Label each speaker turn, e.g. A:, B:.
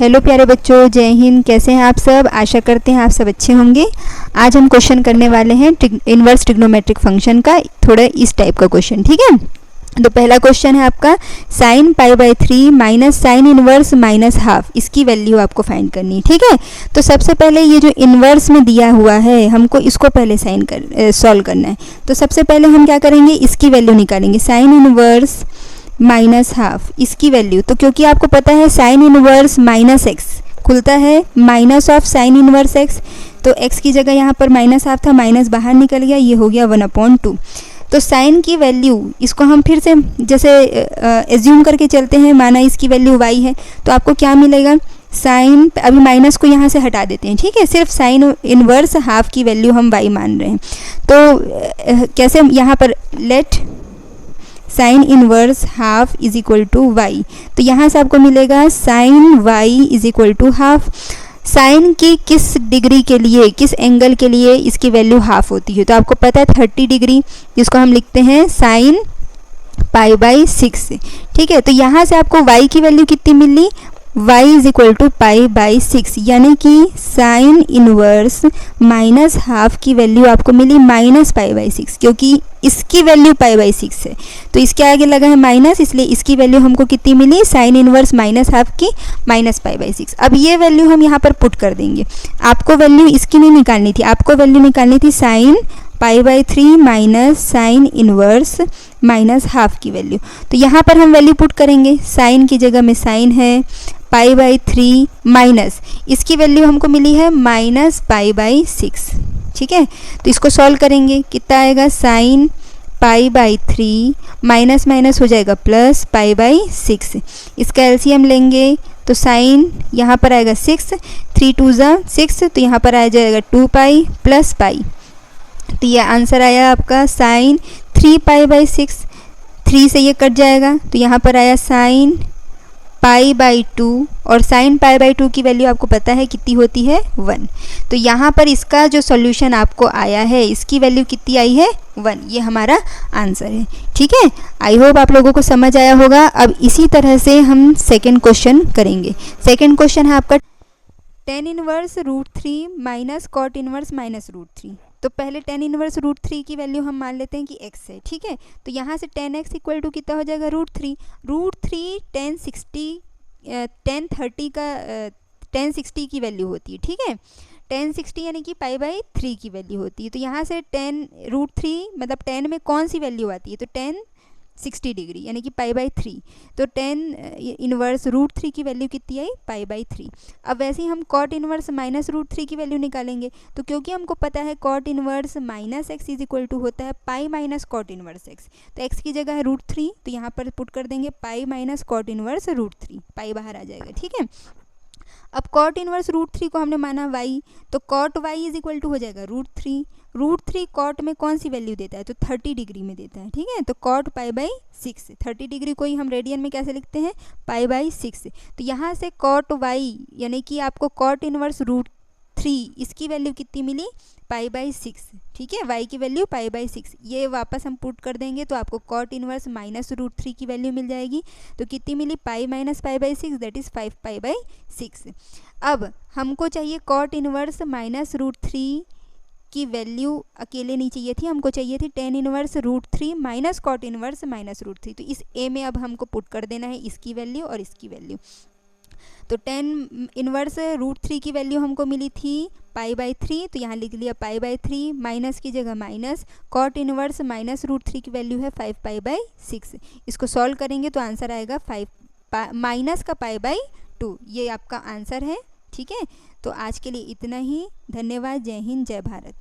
A: Hello प्यारे बच्चों, जय हिंद। कैसे हैं आप सब? आशा करते हैं आप सब अच्छे होंगे। आज हम क्वेश्चन करने वाले हैं इनवर्स ट्रिग्नोमेट्रिक फंक्शन का, थोड़ा इस टाइप का क्वेश्चन। ठीक है, तो पहला क्वेश्चन है आपका sine pi by 3 minus sign inverse minus half, इसकी वैल्यू आपको फाइंड करनी है। ठीक है, तो सबसे पहले ये जो इनवर्स में दिया हुआ है हमको इसको पहले सॉल्व करना है। तो सबसे पहले हम क्या करेंगे, इसकी वैल्यू निकालेंगे, साइन इनवर्स माइनस हाफ, इसकी वैल्यू। तो क्योंकि आपको पता है साइन इनवर्स माइनस एक्स खुलता है minus of sine inverse X, तो एक्स की जगह यहाँ पर माइनस हाफ था, माइनस बाहर निकल गया, ये हो गया 1/2। तो साइन की वैल्यू, इसको हम फिर से जैसे एज्यूम करके चलते हैं, माना इसकी वैल्यू वाई है, तो आपको क्या मिलेगा, साइन, अभी माइनस को यहाँ से हटा देते हैं। ठीक है, सिर्फ साइन इनवर्स हाफ की वैल्यू हम वाई मान रहे हैं। तो कैसे, यहाँ पर let sine inverse half is equal to Y, तो यहाँ से आपको मिलेगा sine Y is equal to half. Sine की किस डिग्री के लिए, किस एंगल के लिए इसकी वैल्यू हाफ होती है, तो आपको पता है 30 डिग्री, जिसको हम लिखते हैं साइन पाई बाई 6। ठीक है, तो यहाँ से आपको y की वैल्यू कितनी मिली, y is equal to pi by 6, यानी कि साइन इनवर्स माइनस हाफ की वैल्यू आपको मिली माइनस पाई बाई 6, क्योंकि इसकी वैल्यू पाई बाई 6 है, तो इसके आगे लगा है माइनस, इसलिए इसकी वैल्यू हमको कितनी मिली, साइन इनवर्स माइनस हाफ की माइनस पाई बाई 6। अब ये वैल्यू हम यहाँ पर पुट कर देंगे। आपको वैल्यू इसकी नहीं निकालनी थी, आपको वैल्यू निकालनी थी sine pi by 3 minus sign inverse minus half की वैल्यू। तो यहाँ पर हम वैल्यू पुट करेंगे, साइन की जगह में साइन है, पाई बाई 3 माइनस, इसकी वैल्यू हमको मिली है माइनस पाई बाई 6। ठीक है, तो इसको सॉल्व करेंगे, कितना आएगा, sine pi by 3 minus minus हो जाएगा प्लस पाई बाई 6। इसका एलसीएम लेंगे तो साइन यहाँ पर आएगा 6, 3 2 ज़ा 6, तो यहाँ पर आ जाएगा 2 पाई प्लस पाई, तो ये आंसर आया आपका साइन 3 पाई बाई 6। 3 से ये कट जाएगा, तो यहाँ पर आया साइन पाई बाई 2, और साइन पाई बाई 2 की वैल्यू आपको पता है कितनी होती है, 1। तो यहाँ पर इसका जो सॉल्यूशन आपको आया है, इसकी वैल्यू कितनी आई है, 1, ये हमारा आंसर है। ठीक है, आई होप आप लोगों को समझ आया होगा। अब इसी तरह से हम सेकेंड क्वेश्चन करेंगे। सेकेंड क्वेश्चन है आपका tan inverse root 3 minus cot inverse minus root 3। तो पहले tan इनवर्स रूट 3 की वैल्यू हम मान लेते हैं कि x है। ठीक है, तो यहाँ से tan x इक्वल टू कितना हो जाएगा, रूट 3। रूट 3 tan 60 की वैल्यू होती है। ठीक है, tan 60 यानी कि पाई बाई 3 की वैल्यू होती है। तो यहाँ से tan रूट 3 मतलब tan में कौन सी वैल्यू आती है, तो tan 60 डिग्री यानी कि पाई बाई 3, तो tan इनवर्स रूट 3 की वैल्यू कितनी आई, पाई बाई 3। अब वैसे ही हम कॉट इनवर्स माइनस रूट 3 की वैल्यू निकालेंगे, तो क्योंकि हमको पता है cot inverse minus X is equal to होता है pi minus cot inverse X, तो एक्स की जगह है रूट 3, तो यहाँ पर पुट कर देंगे pi minus cot inverse root 3, पाई बाहर आ जाएगा। ठीक है, अब कॉट इनवर्स रूट 3 को हमने माना y, तो cot y is equal to हो जाएगा रूट 3। रूट 3 कॉट में कौन सी वैल्यू देता है, तो 30 डिग्री में देता है। ठीक है, तो कॉट पाई बाई 6, 30 डिग्री को ही हम रेडियन में कैसे लिखते हैं, पाई बाई 6। तो यहाँ से कॉट y यानी कि आपको कॉट इनवर्स रूट 3, इसकी वैल्यू कितनी मिली, पाई बाई 6। ठीक है, y की वैल्यू पाई बाई 6, ये वापस हम पुट कर देंगे तो आपको कॉट इनवर्स माइनस रूट 3 की वैल्यू मिल जाएगी। तो कितनी मिली, pi minus pi by 6, that is 5 pi by 6। अब हमको चाहिए कॉट इनवर्स माइनस रूट 3 की वैल्यू अकेले नहीं चाहिए थी, हमको चाहिए थी tan inverse root 3 minus cot inverse minus root 3। तो इस a में अब हमको पुट कर देना है इसकी वैल्यू और इसकी वैल्यू। तो tan इनवर्स रूट 3 की वैल्यू हमको मिली थी पाई बाई 3, तो यहाँ लिख लिया पाई बाई 3, माइनस की जगह minus, cot inverse minus root 3 की वैल्यू है 5 पाई बाई 6। इसको सॉल्व करेंगे तो आंसर आएगा 5 माइनस का पाई बाई 2, ये आपका आंसर है। ठीक है, तो आज के लिए इतना ही। धन्यवाद, जय हिंद, जय भारत।